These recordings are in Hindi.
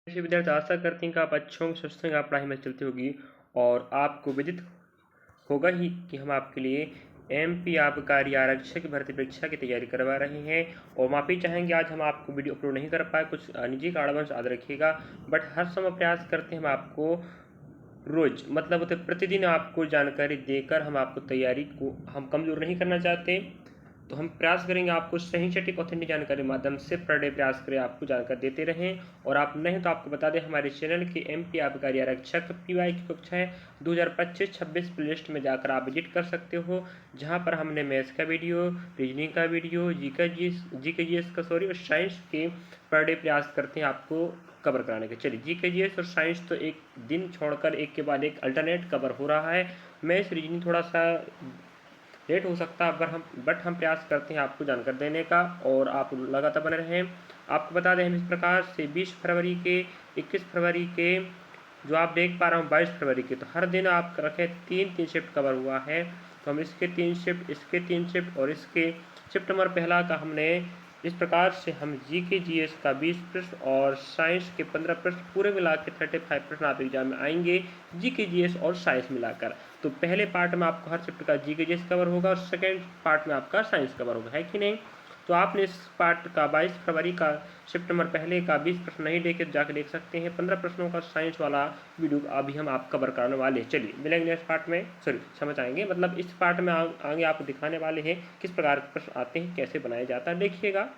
ऐसे विद्यार्थी आशा करते हैं कि आप अच्छे होंगे, स्वस्थ होंगे, आप पढ़ाई में चलती होगी और आपको विदित होगा ही कि हम आपके लिए एमपी आबकारी आरक्षक भर्ती परीक्षा की तैयारी करवा रहे हैं। और माफ़ी चाहेंगे आज हम आपको वीडियो अपलोड नहीं कर पाए, कुछ निजी कारणवश याद रखिएगा। बट हर समय प्रयास करते हैं हम आपको रोज मतलब होते प्रतिदिन आपको जानकारी देकर हम आपको तैयारी को हम कमज़ोर नहीं करना चाहते। तो हम प्रयास करेंगे आपको सही सटीक ऑथेंटिक जानकारी के माध्यम से पर डे प्रयास करें आपको जानकारी देते रहें। और आप नहीं तो आपको बता दें हमारे चैनल के एमपी आबकारी आरक्षक पीवाई की कक्षाएं 2025-26 प्लेलिस्ट में जाकर आप विजिट कर सकते हो, जहां पर हमने मैथ्स का वीडियो, रीजनिंग का वीडियो, जीके जीएस का सॉरी और साइंस के पर डे प्रयास करते हैं आपको कवर कराने के। चलिए जीके और साइंस तो एक दिन छोड़कर एक के बाद एक अल्टरनेट कवर हो रहा है। मैथ्स रीजनिंग थोड़ा सा लेट हो सकता है बट हम प्रयास करते हैं आपको जानकारी देने का और आप लगातार बने रहें। आपको बता दें हम इस प्रकार से 20 फरवरी के 21 फरवरी के जो आप देख पा रहे हो 22 फरवरी के, तो हर दिन आप रखें 3 शिफ्ट कवर हुआ है। तो हम इसके 3 शिफ्ट, इसके 3 शिफ्ट और इसके शिफ्ट नंबर पहला का हमने इस प्रकार से हम जीके का 20 प्रश्न और साइंस के 15 प्रश्न पूरे मिला के 35 प्रश्न आप एग्जाम में आएंगे जीके और साइंस मिलाकर। तो पहले पार्ट में आपको हर शिफ्ट का जीके कवर होगा और सेकेंड पार्ट में आपका साइंस कवर होगा, है कि नहीं। तो आपने इस पार्ट का 22 फरवरी का शिफ्ट नंबर पहले का 20 प्रश्न नहीं देखे तो जाकर देख सकते हैं। 15 प्रश्नों का साइंस वाला वीडियो अभी हम आप कवर कराने वाले हैं। चलिए मिलेंगे नेक्स्ट पार्ट में, सॉरी समझ आएंगे मतलब इस पार्ट में आगे आपको दिखाने वाले हैं किस प्रकार के प्रश्न आते हैं, कैसे बनाया जाता है, देखिएगा।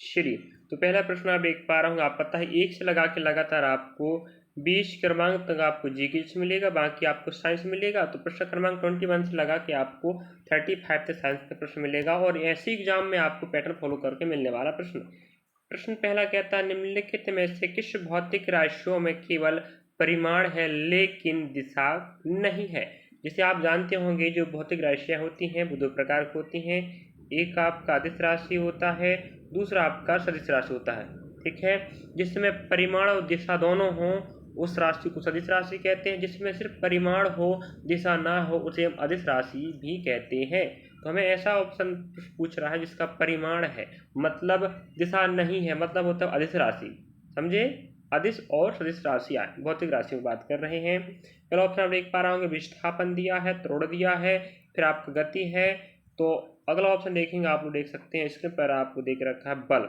चलिए तो पहला प्रश्न आप देख पा रहा हूँ, आप पता है 1 से लगा के लगातार आपको 20 क्रमांक तक आपको जीके से मिलेगा, बाकी आपको साइंस मिलेगा। तो प्रश्न क्रमांक 21 से लगा के आपको 35 तक साइंस का प्रश्न मिलेगा और ऐसे एग्जाम में आपको पैटर्न फॉलो करके मिलने वाला प्रश्न पहला कहता है निम्नलिखित में से किस भौतिक राशियों में केवल परिमाण है लेकिन दिशा नहीं है। जैसे आप जानते होंगे जो भौतिक राशियां होती हैं वो दो प्रकार की होती हैं, एक आपका अदिश राशि होता है, दूसरा आपका सदिश राशि होता है, ठीक है। जिसमें परिमाण और दिशा दोनों हों उस राशि को सदिश राशि कहते हैं, जिसमें सिर्फ परिमाण हो दिशा ना हो उसे हम अदिश राशि भी कहते हैं। तो हमें ऐसा ऑप्शन पूछ रहा है जिसका परिमाण है मतलब दिशा नहीं है, मतलब होता है अदिश राशि, समझे। अदिश और सदिश राशि भौतिक राशियों की बात कर रहे हैं। पहला ऑप्शन आप देख पा रहे होंगे विस्थापन दिया है, त्वरण दिया है, फिर आपकी गति है। तो अगला ऑप्शन देखेंगे आप लोग देख सकते हैं स्क्रीन पर आपको देख रखा है बल,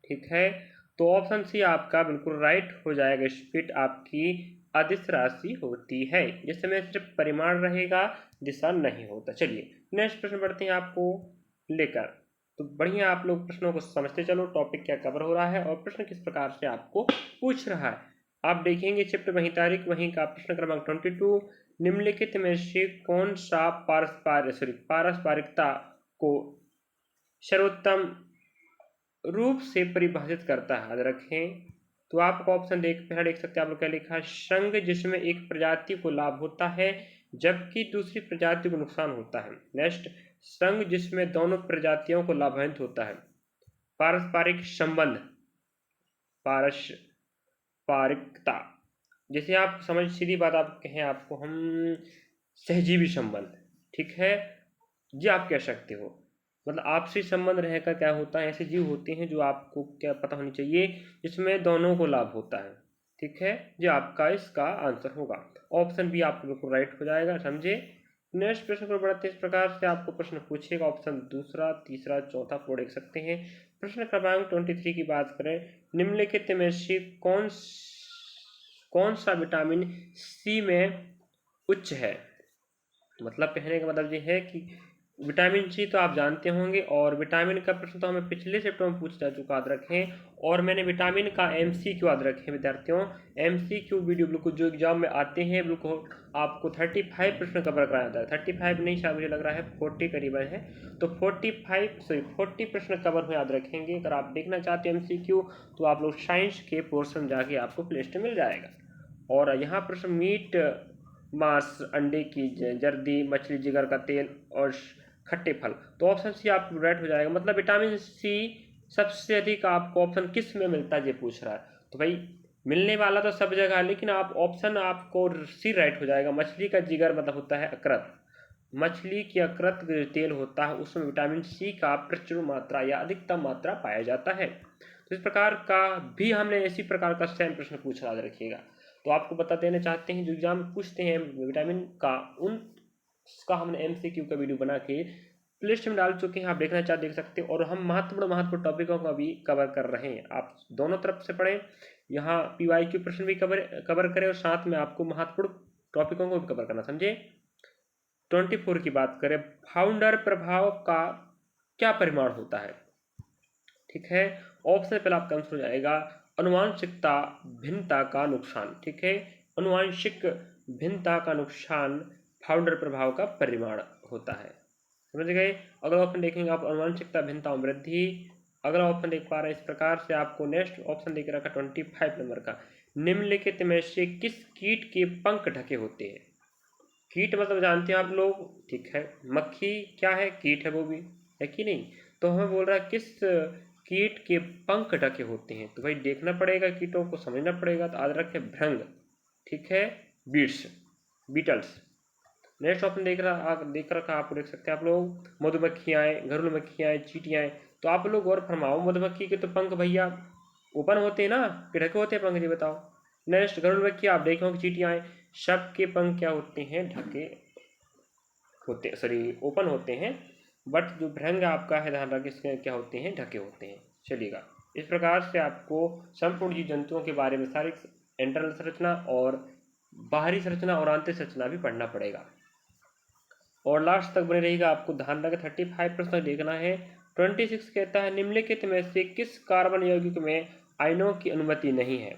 ठीक है। तो ऑप्शन सी आपका बिल्कुल राइट हो जाएगा, स्पीड आपकी अदिश राशि होती है जिसमें सिर्फ परिमाण रहेगा दिशा नहीं होता। चलिए नेक्स्ट प्रश्न बढ़ते हैं आपको लेकर। तो बढ़िया आप लोग प्रश्नों को समझते चलो, टॉपिक क्या कवर हो रहा है और प्रश्न किस प्रकार से आपको पूछ रहा है। आप देखेंगे चिप्ट वहीं तारीख वहीं का प्रश्न क्रमांक 22, निम्नलिखित में से कौन सा पारस्परिकता को सर्वोत्तम रूप से परिभाषित करता है, याद रखें। तो आपको ऑप्शन पहला देख सकते हैं आप लोग क्या लिखा है, संघ जिसमें एक प्रजाति को लाभ होता है जबकि दूसरी प्रजाति को नुकसान होता है। नेक्स्ट, संघ जिसमें दोनों प्रजातियों को लाभान्वित होता है। पारस्परिक संबंध, पारस्परिकता, जैसे आप समझ सीधी बात आप कहें आपको हम सहजीवी संबंध, ठीक है जी आप कह सकते हो। मतलब आपसी संबंध रहकर क्या होता है, ऐसे जीव होते हैं जो आपको क्या पता होनी चाहिए जिसमें दोनों को लाभ होता है, ठीक है जी आपका इसका आंसर होगा। ऑप्शन बी आपको बिल्कुल राइट हो जाएगा, समझे। नेक्स्ट प्रश्न को बढ़ते इस प्रकार से आपको प्रश्न पूछेगा, ऑप्शन दूसरा तीसरा चौथा को देख सकते हैं। प्रश्न क्रमांक 23 की बात करें, निम्नलिखित में से कौन सा विटामिन सी में उच्च है। मतलब कहने का मतलब ये है कि विटामिन सी तो आप जानते होंगे और विटामिन का प्रश्न तो हमें पिछले चैप्टर में पूछ जा चुका, याद रखें। और मैंने विटामिन का एमसीक्यू याद रखें विद्यार्थियों, एमसीक्यू वीडियो बिल्कुल जो एग्जाम में आते हैं बिल्कुल आपको 35 प्रश्न कवर कराया जाता है। 35 नहीं शायद मुझे लग रहा है 40 करीबन है। तो 40 प्रश्न कवर हो, याद रखेंगे। अगर आप देखना चाहते हैं एमसीक्यू तो आप लोग साइंस के पोर्शन जाके आपको प्ले लिस्ट मिल जाएगा। और यहाँ प्रश्न मीट, मांस, अंडे की जर्दी, मछली जिगर का तेल और खट्टे फल, तो ऑप्शन सी आपको राइट हो जाएगा। मतलब विटामिन सी सबसे अधिक आपको ऑप्शन किस में मिलता है ये पूछ रहा है। तो भाई मिलने वाला तो सब जगह है लेकिन आप ऑप्शन आपको सी राइट हो जाएगा। मछली का जिगर मतलब होता है अकृत, मछली की अकृत तेल होता है उसमें विटामिन सी का प्रचुर मात्रा या अधिकतम मात्रा पाया जाता है। तो इस प्रकार का भी हमने इसी प्रकार का सेम प्रश्न पूछा, याद रखिएगा। तो आपको बता देना चाहते हैं जो एग्जाम में पूछते हैं विटामिन का, उसका हमने MCQ का वीडियो बना के प्लेलिस्ट में डाल चुके हैं, आप देखना चाहे देख सकते हैं। और हम महत्वपूर्ण टॉपिकों का भी कवर कर रहे हैं, आप दोनों तरफ से पढ़ें, यहाँ PYQ प्रश्न भी कवर करें और साथ में आपको महत्वपूर्ण टॉपिकों को भी कवर करना, समझे। 24 की बात करें, फाउंडर प्रभाव का क्या परिमाण होता है, ठीक है। ऑप्शन पहले आपका आंसर हो जाएगा अनुवांशिकता भिन्नता का नुकसान, ठीक है। अनुवांशिक भिन्नता का नुकसान फाउंडर प्रभाव का परिमाण होता है, समझ गए। अगला ऑप्शन देखेंगे आप, अनुवांशिकता भिन्नता में वृद्धि। अगला ऑप्शन देख पा रहे हैं इस प्रकार से, आपको नेक्स्ट ऑप्शन देख रखा 25 नंबर का, निम्नलिखित में से किस कीट के पंख ढके होते हैं। कीट मतलब जानते हैं आप लोग, ठीक है, मक्खी क्या है, कीट है वो भी, है कि नहीं। तो हमें बोल रहा है किस कीट के पंख ढके होते हैं, तो भाई देखना पड़ेगा, कीटों को समझना पड़ेगा। तो याद रखें भृंग, ठीक है, बीटल्स। नेक्स्ट ऑप्शन देख रखा आप देख सकते हैं आप लोग, मधुमक्खियाँ, घरेलू मक्खियाँ, चींटियाँ। तो आप लोग और फरमाओ, मधुमक्खी के तो पंख भैया ओपन होते हैं ना, कि ढके होते हैं पंख, जी बताओ। नेक्स्ट घरेलू मक्खियाँ आप देखो, चींटियाँ, सबके पंख क्या होते हैं, ढके होते, सॉरी ओपन होते हैं। बट जो भृंग आपका है, ध्यान रखिए, इसके क्या होते हैं, ढके होते हैं। चलिएगा, इस प्रकार से आपको संपूर्ण जीव जंतुओं के बारे में सारी इंटरनल संरचना और बाहरी संरचना और आंतरिक संरचना भी पढ़ना पड़ेगा, और लास्ट तक बने रहेगा। आपको ध्यान रखें 35 प्रश्न देखना है। 26 कहता है, निम्नलिखित में से किस कार्बन यौगिक में आयनों की अनुमति नहीं है।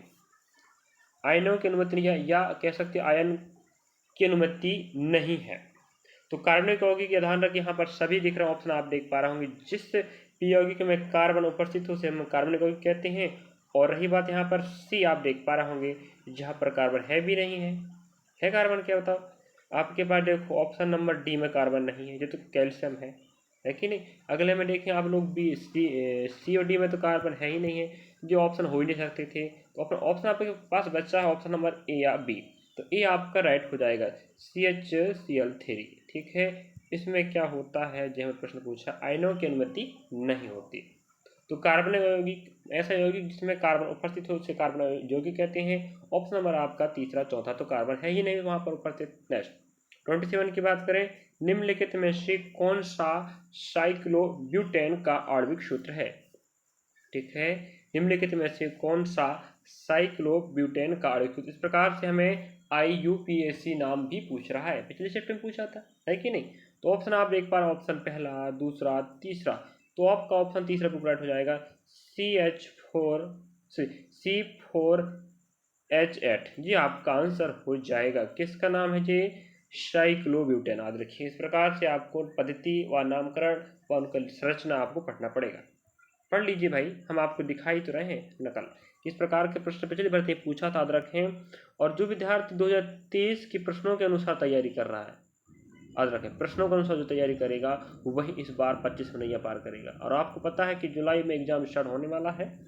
आयनों की अनुमति या कह सकते आयन की अनुमति नहीं है। तो कार्बनिक यौगिक का ध्यान रखिए, यहाँ पर सभी दिख रहे ऑप्शन आप देख पा रहे होंगे, जिस पी यौगिक में कार्बन उपस्थित हो उसे हम कार्बनिक यौगिक कहते हैं। और रही बात यहाँ पर सी, आप देख पा रहे होंगे जहाँ पर कार्बन है भी नहीं है कार्बन, क्या बताओ। आपके पास देखो ऑप्शन नंबर डी में कार्बन नहीं है, जो तो कैल्शियम है कि नहीं। अगले में देखें आप लोग बी, सी और डी में तो कार्बन है ही नहीं है, जो ऑप्शन हो ही नहीं सकते थे। तो ऑप्शन आपके पास बचा है ऑप्शन नंबर ए या बी। तो ए आपका राइट हो जाएगा, CHCl3, ठीक है। इसमें क्या होता है, जो प्रश्न पूछा, आयनों की अनुमति नहीं होती। तो कार्बन यौगिक ऐसा यौगिक जिसमें कार्बन उपस्थित हो उसे कार्बन यौगिक कहते हैं। ऑप्शन नंबर आपका तीसरा चौथा, तो कार्बन है ही नहीं वहाँ पर उपस्थित। नेक्स्ट 27 की बात करें, निम्नलिखित में से कौन सा साइक्लोब्यूटेन का आणविक सूत्र है, ठीक है। निम्नलिखित में से कौन सा साइक्लोब्यूटेन का आणविक सूत्र, इस प्रकार से हमें IUPAC नाम भी पूछ रहा है, पिछले चैप्टर में पूछा था, है कि नहीं। तो ऑप्शन आप देख पा रहे हैं, ऑप्शन पहला, दूसरा, तीसरा। तो आपका ऑप्शन तीसरा राइट हो जाएगा, C4H8, जी आपका आंसर हो जाएगा। किसका नाम है जी, साइक्लोब्यूटेन। याद रखिए, इस प्रकार से आपको पद्धति व नामकरण व उनका संरचना आपको पढ़ना पड़ेगा। पढ़ लीजिए भाई, हम आपको दिखाई तो रहे हैं नकल, किस प्रकार के प्रश्न पिछली भर्ती पूछा था, याद रखें। और जो विद्यार्थी 2023 के प्रश्नों के अनुसार तैयारी कर रहा है, याद रखें, प्रश्नों के अनुसार जो तैयारी करेगा वही इस बार 25 में नैया पार करेगा। और आपको पता है कि जुलाई में एग्जाम स्टार्ट होने वाला है,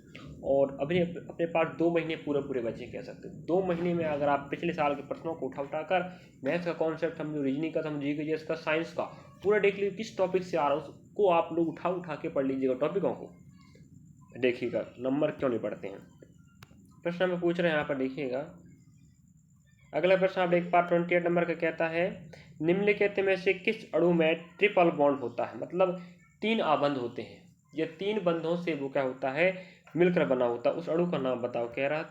और अभी अपने पास 2 महीने पूरे बचे, कह सकते हैं। 2 महीने में अगर आप पिछले साल के प्रश्नों को उठाकर मैथ्स का कॉन्सेप्ट समझो, रीजनिंग का समझिए, जीके का, साइंस का पूरा देख लीजिए, किस टॉपिक से आ रहा है उसको आप लोग उठा के पढ़ लीजिएगा, टॉपिकों को देखिएगा, नंबर क्यों नहीं पढ़ते हैं। प्रश्न में पूछ रहे हैं यहाँ पर, देखिएगा अगला प्रश्न आप देख पा 28 नंबर का कहता है, निम्नलिखित में से किस अणु में ट्रिपल बॉन्ड होता है, मतलब 3 आबंध होते हैं, ये 3 बंधों से वो क्या होता है, मिलकर बना होता है, उस अणु का नाम बताओ। कह रहा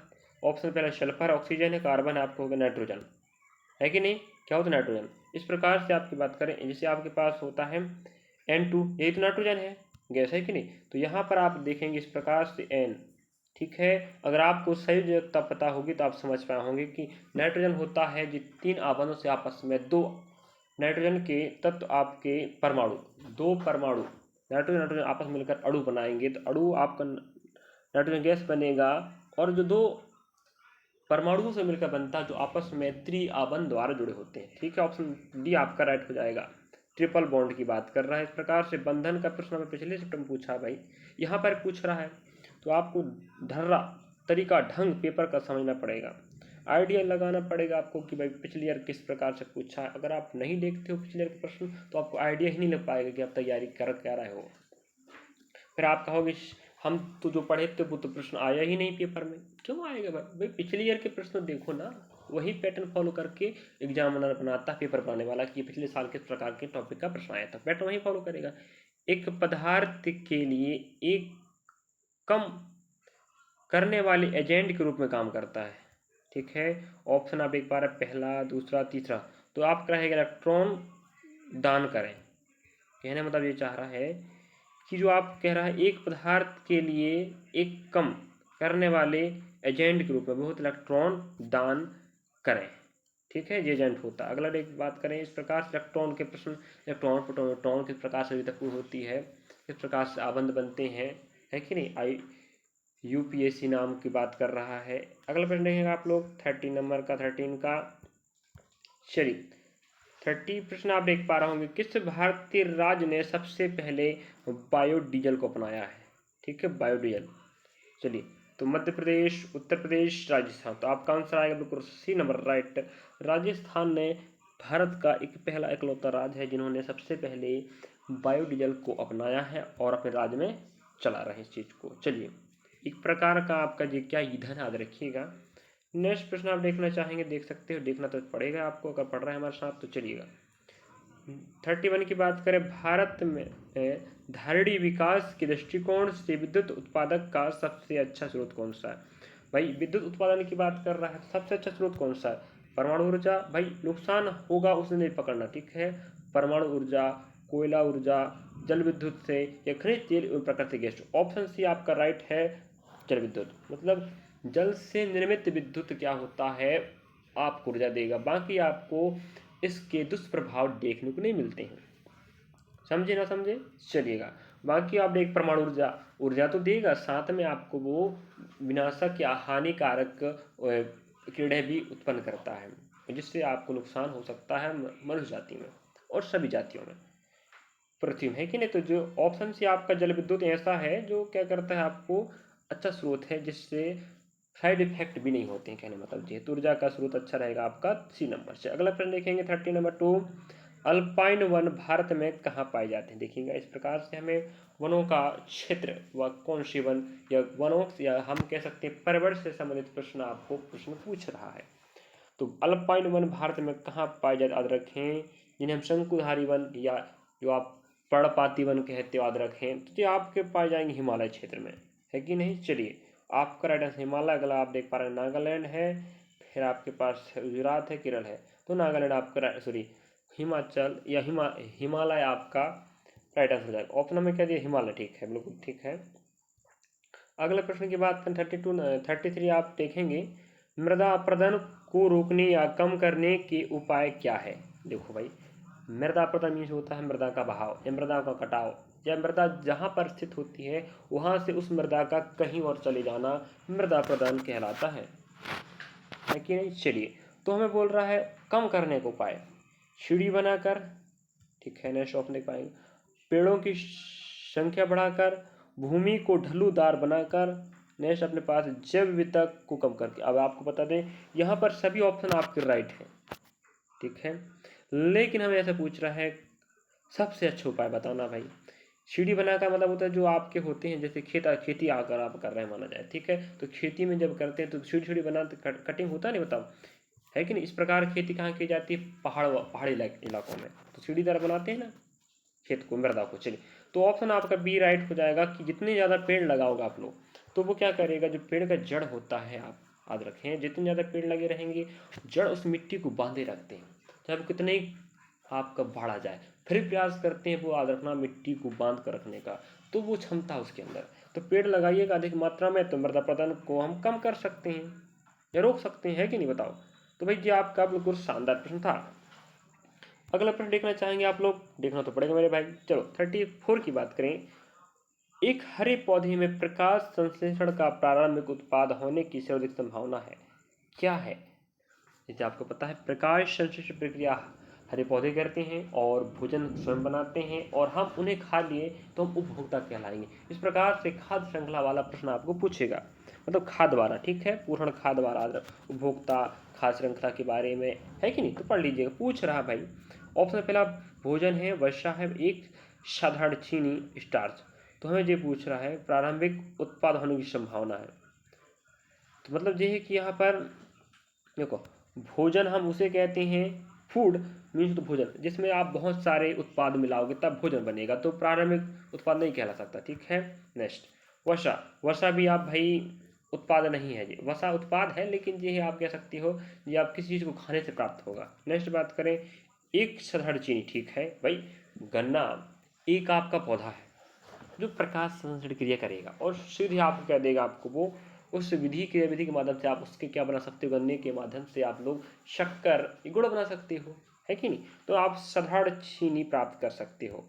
ऑप्शन पहला सल्फर, ऑक्सीजन है, कार्बन है, आपको होगा नाइट्रोजन, है कि नहीं, क्या होता है नाइट्रोजन। इस प्रकार से आपकी बात करें, जैसे आपके पास होता है N2, यही तो नाइट्रोजन है, गैस, है कि नहीं। तो यहाँ पर आप देखेंगे इस प्रकार से N, ठीक है। अगर आपको सही जगह पता होगी तो आप समझ पाए होंगे कि नाइट्रोजन होता है जो 3 आबंधों से आपस में 2 नाइट्रोजन के तत्व, आपके परमाणु, 2 परमाणु नाइट्रोजन आपस में मिलकर अणु बनाएंगे, तो अणु आपका नाइट्रोजन गैस बनेगा। और जो 2 परमाणुओं से मिलकर बनता है, जो आपस में त्रिआबंध द्वारा जुड़े होते हैं, ठीक है। ऑप्शन डी आपका राइट हो जाएगा, ट्रिपल बॉन्ड की बात कर रहा है। इस प्रकार से बंधन का प्रश्न हमें पिछले चैप्टर में पूछा भाई, यहाँ पर पूछ रहा है, तो आपको धर्रा तरीका ढंग पेपर का समझना पड़ेगा, आइडिया लगाना पड़ेगा आपको कि भाई पिछले ईयर किस प्रकार से पूछा है। अगर आप नहीं देखते हो पिछले ईयर के प्रश्न तो आपको आइडिया ही नहीं लग पाएगा कि आप तैयारी कर क्या रहे हो। फिर आप कहोगे हम तो जो पढ़े थे वो तो प्रश्न आया ही नहीं पेपर में। क्यों आएगा भाई? भाई पिछले ईयर के प्रश्न देखो ना, वही पैटर्न फॉलो करके एग्जामिनर बनाता है पेपर बनाने वाला कि पिछले साल किस प्रकार के टॉपिक का प्रश्न आया था, पैटर्न वही फॉलो करेगा। एक पदार्थ के लिए एक कम करने वाले एजेंट के रूप में काम करता है, ठीक है। ऑप्शन आप एक बार पहला, दूसरा, तीसरा, तो आपका रहेगा इलेक्ट्रॉन दान करें। कहने मतलब ये चाह रहा है कि जो आप कह रहा है एक पदार्थ के लिए एक कम करने वाले एजेंट के रूप में बहुत इलेक्ट्रॉन दान करें, ठीक है, ये एजेंट होता है। अगला एक बात करें, इस प्रकार से इलेक्ट्रॉन के प्रश्न, इलेक्ट्रॉन प्रोटॉन न्यूट्रॉन किस प्रकार से वितरण होती है, किस प्रकार से आबंध बनते हैं, है कि नहीं। यूपीएससी नाम की बात कर रहा है। अगला प्रश्न देखेंगे आप लोग 13 नंबर का, 13 का। चलिए 30 प्रश्न आप देख पा रहे होंगे, किस भारतीय राज्य ने सबसे पहले बायोडीजल को अपनाया है, ठीक है, बायोडीजल। चलिए तो मध्य प्रदेश, उत्तर प्रदेश, राजस्थान, तो आपका आंसर आएगा बिल्कुल सी नंबर राइट। राजस्थान ने भारत का एक पहला इकलौता राज्य है जिन्होंने सबसे पहले बायोडीजल को अपनाया है और अपने राज्य में चला रहे इस चीज़ को। चलिए एक प्रकार का आपका ये क्या ईंधन याद रखिएगा। नेक्स्ट प्रश्न आप देखना चाहेंगे, देख सकते हो, देखना तो पड़ेगा आपको अगर पढ़ रहे हैं हमारे साथ तो। चलिएगा 31 की बात करें, भारत में धारणीय विकास के दृष्टिकोण से विद्युत उत्पादक का सबसे अच्छा स्रोत कौन सा है। भाई विद्युत उत्पादन की बात कर रहा है, सबसे अच्छा स्रोत कौन सा है? परमाणु ऊर्जा। भाई नुकसान होगा उसने नहीं पकड़ना, ठीक है। परमाणु ऊर्जा, कोयला ऊर्जा, जल विद्युत से, या खनिज तेल एवं प्राकृतिक गैस। ऑप्शन सी आपका राइट है, जल विद्युत। मतलब जल से निर्मित विद्युत क्या होता है, आपको ऊर्जा देगा, बाकी आपको इसके दुष्प्रभाव देखने को नहीं मिलते हैं, समझे ना समझे। चलिएगा बाकी आप देख, परमाणु ऊर्जा, ऊर्जा तो देगा, साथ में आपको वो विनाशक या हानिकारक किरणें भी उत्पन्न करता है, जिससे आपको नुकसान हो सकता है मनुष्य जाति में और सभी जातियों में, पृथ्वी में, है कि नहीं। तो जो ऑप्शन से आपका जल विद्युत ऐसा है जो क्या करता है, आपको अच्छा स्रोत है जिससे साइड इफेक्ट भी नहीं होते हैं, कहने मतलब जेहेतु ऊर्जा का स्रोत अच्छा रहेगा आपका सी नंबर से। अगला प्रश्न देखेंगे 30 नंबर 2, अल्पाइन वन भारत में कहाँ पाए जाते हैं। देखिएगा इस प्रकार से हमें वनों का क्षेत्र व कौन सी वन या वनों या हम कह सकते हैं पर्वत से संबंधित प्रश्न आपको प्रश्न पूछ रहा है। तो अल्पाइन वन भारत में कहाँ पाए जाते, याद रखें, जिन्हें हम शंकुधारी वन या जो आप पर्णपाती वन कहते हो, याद रखें, तो ये आपके पाए जाएंगे हिमालय क्षेत्र में, है कि नहीं। चलिए आपका राइट आंसर हिमालय। अगला आप देख पा रहे हैं नागालैंड है, फिर आपके पास गुजरात है, केरल है, तो नागालैंड आपका सॉरी हिमाचल या हिमालय आपका राइट आंसर हो जाएगा। ऑप्शन में क्या दिया, हिमालय, ठीक है, बिल्कुल ठीक है। अगले प्रश्न की बात करें 32 33 आप देखेंगे, मृदा अपरदन को रोकने या कम करने के उपाय क्या है। देखो भाई मृदा अपरदन मीन्स होता है मृदा का बहाव या मृदा का कटाव, या मृदा जहाँ पर स्थित होती है वहाँ से उस मृदा का कहीं और चले जाना मृदा अपरदन कहलाता है कि नहीं। चलिए तो हमें बोल रहा है कम करने को उपाय, सीढ़ी बनाकर, ठीक है, नेक्स्ट ऑप्शन देख पाएंगे, पेड़ों की संख्या बढ़ाकर, भूमि को ढलूदार बनाकर, नेक्स्ट अपने पास जैव विविधता को कम करके। अब आपको बता दें यहाँ पर सभी ऑप्शन आपके राइट हैं, ठीक है, लेकिन हमें ऐसा पूछ रहा है सबसे अच्छा उपाय बताना। भाई सीढ़ी बनाकर मतलब होता है जो आपके होते हैं, जैसे खेती आकर आप कर रहे हैं माना जाए, ठीक है, तो खेती में जब करते हैं तो सीढ़ी बनाते कटिंग होता है नहीं, बताओ, है कि नहीं। इस प्रकार खेती कहाँ की जाती है, पहाड़ी इलाकों में, तो सीढ़ीदार बनाते हैं ना खेत को, मृदा को। चलिए तो ऑप्शन आपका बी राइट हो जाएगा कि जितने ज़्यादा पेड़ लगाओगे आप लोग तो वो क्या करेगा, जो पेड़ का जड़ होता है, आप याद रखें, जितने ज़्यादा पेड़ लगे रहेंगे जड़ उस मिट्टी को बांधे रखते हैं, चाहे कितने ही आपका बढ़ा जाए, फिर प्रयास करते हैं वो याद रखना मिट्टी को बांध कर रखने का, तो वो क्षमता उसके अंदर। तो पेड़ लगाइएगा अधिक मात्रा में तो मृदा प्रदान को हम कम कर सकते हैं या रोक सकते हैं, है कि नहीं, बताओ। तो भाई ये आपका बिल्कुल शानदार प्रश्न था। अगला प्रश्न देखना चाहेंगे आप लोग, देखना तो पड़ेगा मेरे भाई। चलो 34 की बात करें, एक हरे पौधे में प्रकाश संश्लेषण का प्रारंभिक उत्पाद होने की सर्वाधिक संभावना है, क्या है। जैसे आपको पता है प्रकाश संश्लेषण प्रक्रिया हरे पौधे करते हैं और भोजन स्वयं बनाते हैं और हम उन्हें खा लिए तो हम उपभोक्ता कहलाएंगे। इस प्रकार से खाद्य श्रृंखला वाला प्रश्न आपको पूछेगा, मतलब खाद्य वाला, ठीक है, पूर्ण खाद्य वाला, उपभोक्ता खाद्य श्रृंखला के बारे में, है कि नहीं, तो पढ़ लीजिएगा, पूछ रहा भाई। ऑप्शन पहला भोजन है, वर्षा है, एक साधारण चीनी स्टार्च, तो हमें ये पूछ रहा है प्रारंभिक उत्पाद होने की संभावना है। तो मतलब ये है कि यहाँ पर देखो, भोजन हम उसे कहते हैं, फूड मीन्स तो भोजन जिसमें आप बहुत सारे उत्पाद मिलाओगे तब भोजन बनेगा, तो प्रारंभिक उत्पाद नहीं कहला सकता। ठीक है, नेक्स्ट वसा। वसा भी आप भाई उत्पाद नहीं है, जी वसा उत्पाद है लेकिन ये आप कह सकते हो ये आप किसी चीज़ को खाने से प्राप्त होगा। नेक्स्ट बात करें, एक साधारण चीनी। ठीक है भाई, गन्ना एक आपका पौधा है जो प्रकाश संश्लेषण क्रिया करेगा और सीधे आपको क्या देगा, आपको वो उस विधि के माध्यम से आप उसके क्या बना सकते हो, गन्ने के माध्यम से आप लोग शक्कर गुड़ बना सकते हो, है कि नहीं। तो आप साधारण चीनी प्राप्त कर सकते हो,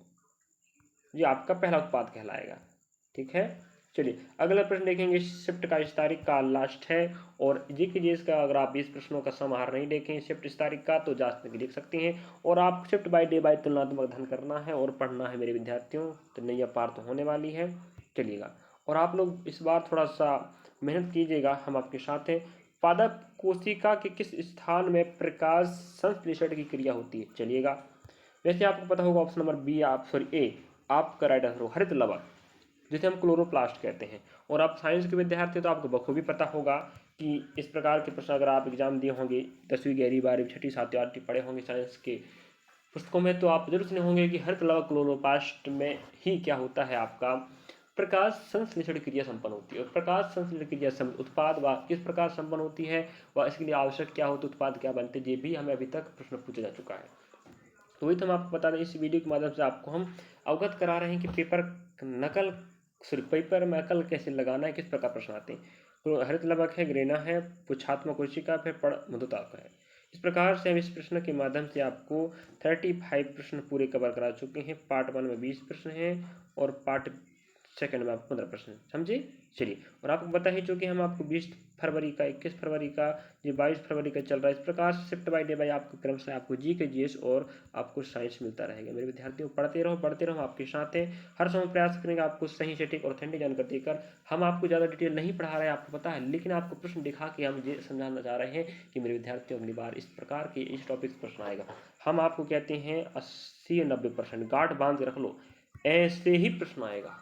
ये आपका पहला उत्पाद कहलाएगा। ठीक है, चलिए अगला प्रश्न देखेंगे। शिफ्ट का इस तारीख का लास्ट है और जी के जी का अगर आप 20 प्रश्नों का समाहार नहीं देखें शिफ्ट इस तारीख का तो जांच में देख सकते हैं। और आप शिफ्ट बाय डे बाय तुलनात्मक अध्ययन करना है और पढ़ना है मेरे विद्यार्थियों, तो नैया पार तो होने वाली है। चलिएगा, और आप लोग इस बार थोड़ा सा मेहनत कीजिएगा, हम आपके साथ हैं। पादप कोशिका के किस स्थान में प्रकाश संश्लेषण की क्रिया होती है? चलिएगा, वैसे आपको पता होगा ऑप्शन नंबर बी ए आपका राइट आंसर हो, हरित लवक जिसे हम क्लोरोप्लास्ट कहते हैं। और आप साइंस के विद्यार्थी तो आपको बखूबी पता होगा कि इस प्रकार के प्रश्न अगर आप एग्जाम दिए होंगे 10वीं 11वीं 12वीं 6ठी 7वीं 8वीं पढ़े होंगे साइंस के पुस्तकों में, तो आप जरूर सुने होंगे कि हरित लवक क्लोरोप्लास्ट में ही क्या होता है, आपका प्रकाश संश्लेषण क्रिया संपन्न होती है। और प्रकाश संश्लेषण क्रिया उत्पाद व किस प्रकार संपन्न होती है व इसके लिए आवश्यक क्या होता है, उत्पाद क्या बनते हैं, ये भी हमें अभी तक प्रश्न पूछा जा चुका है। तो वही तो हम आपको बता दें, इस वीडियो के माध्यम से आपको हम अवगत करा रहे हैं कि पेपर में नकल कैसे लगाना है, किस प्रकार प्रश्न आते हैं। तो हरित लवक है, ग्रेना है, पुच्छात्मक कोशिका है, पड़ मधुताप है। इस प्रकार से हम इस प्रश्न के माध्यम से आपको 35 प्रश्न पूरे कवर करा चुके हैं। पार्ट 1 में 20 प्रश्न हैं और पार्ट सेकंड में आपको 15 प्रश्न, समझे। चलिए, और आपको बता ही चुके हम आपको 20 फरवरी का, 21 फरवरी का, ये 22 फरवरी का चल रहा है। इस प्रकार से शिफ्ट बाय डे बाय आपको क्रम से आपको जी के जीएस और आपको साइंस मिलता रहेगा। मेरे विद्यार्थियों, पढ़ते रहो, आपके साथ हैं। हर समय प्रयास करेंगे आपको सही सटीक और ऑथेंटिक जानकारी देकर। हम आपको ज़्यादा डिटेल नहीं पढ़ा रहे हैं, आपको पता है, लेकिन आपको प्रश्न दिखा के हम ये समझाना चाह रहे हैं कि मेरे विद्यार्थियों अगली बार इस प्रकार के इस टॉपिक से प्रश्न आएगा। हम आपको कहते हैं 80-90% गांठ बांध के रख लो, ऐसे ही प्रश्न आएगा,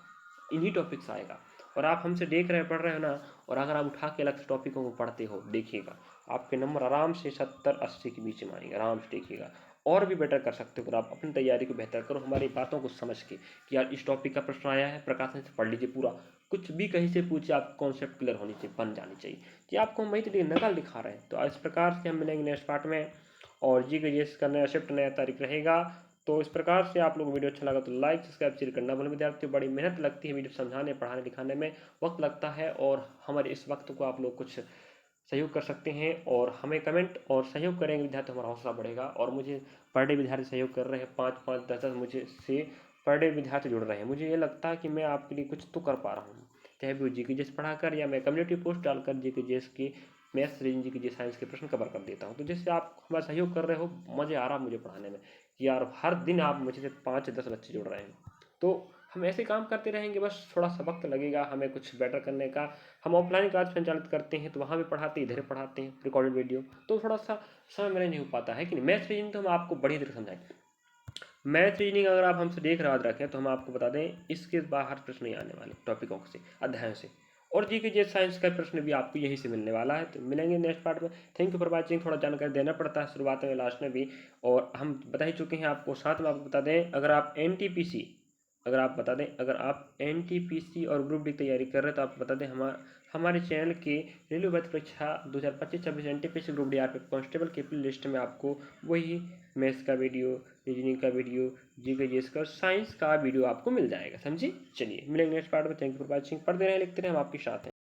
इन्हीं टॉपिक से आएगा। और आप हमसे देख रहे पढ़ रहे हो ना, और अगर आप उठा के अलग से टॉपिकों को पढ़ते हो, देखिएगा आपके नंबर आराम से 70-80 के बीच में आएंगे, आराम से देखिएगा। और भी बेटर कर सकते हो अगर आप अपनी तैयारी को बेहतर करो, हमारी बातों को समझ के कि यार इस टॉपिक का प्रश्न आया है, प्रकाशन से पढ़ लीजिए पूरा, कुछ भी कहीं से पूछे, आप कॉन्सेप्ट क्लियर होनी चाहिए, बन जानी चाहिए कि आपको हम वही तो नकल दिखा रहे हैं। तो इस प्रकार से हम मिलेंगे नेक्स्ट पार्ट में, और जी के का नया शिफ्ट नया तारीख रहेगा। तो इस प्रकार से आप लोग वीडियो अच्छा लगा तो लाइक सब्सक्राइब शेयर करना भूलें। विद्यार्थियों, बड़ी मेहनत लगती है वीडियो समझाने पढ़ाने लिखाने में, वक्त लगता है, और हमारे इस वक्त को आप लोग कुछ सहयोग कर सकते हैं और हमें कमेंट और सहयोग करेंगे विद्यार्थी, हमारा हौसला बढ़ेगा। और मुझे पर डे विद्यार्थी सहयोग कर रहे हैं, 5-5 10-10 मुझे से पर डे विद्यार्थी जुड़ रहे हैं। मुझे ये लगता है कि मैं आपके लिए कुछ तो कर पा रहा हूँ, चाहे वो जी के जी पढ़ाकर या मैं कम्युनिटी पोस्ट डालकर जी के जी की मैथ्स रीजनिंग जी के जी साइंस के प्रश्न कवर कर देता हूँ। तो जिससे आप हमारा सहयोग कर रहे हो, मज़े आ रहा मुझे पढ़ाने में कि यार हर दिन आप मुझे से 5-10 बच्चे जुड़ रहे हैं। तो हम ऐसे काम करते रहेंगे, बस थोड़ा सा वक्त लगेगा हमें कुछ बेटर करने का। हम ऑफलाइन क्लास संचालित करते हैं तो वहाँ भी पढ़ाते हैं, इधर पढ़ाते हैं रिकॉर्डेड वीडियो, तो थोड़ा सा समय मैनेज नहीं हो पाता है कि नहीं। मैथ्स रीजनिंग तो हम आपको बढ़िया तरह समझाएंगे। मैथ रीजनिंग अगर आप हमसे देख रखें तो हम आपको बता दें इसके बाहर प्रश्न नहीं आने वाले टॉपिकों से, अध्यायों से। और जी के जी साइंस का प्रश्न भी आपको यहीं से मिलने वाला है। तो मिलेंगे नेक्स्ट पार्ट में। Thank you for watching. थोड़ा जानकारी देना पड़ता है शुरुआत में लास्ट में भी, और हम बता ही चुके हैं आपको। साथ में आपको बता दें, अगर आप NTPC और ग्रुप डी तैयारी कर रहे हैं तो आपको बता दें हमारे चैनल के रेलवे भर्ती परीक्षा 2025-26 NTPC group D RPF constable के प्ले लिस्ट में आपको वही मैथ्स का वीडियो, रीजनिंग का वीडियो, जीके जीएस का, साइंस का वीडियो आपको मिल जाएगा, समझिए। चलिए मिलेंगे नेक्स्ट पार्ट में। Thank you for watching. पढ़ते रहें लिखते रहें, हम आपके साथ हैं।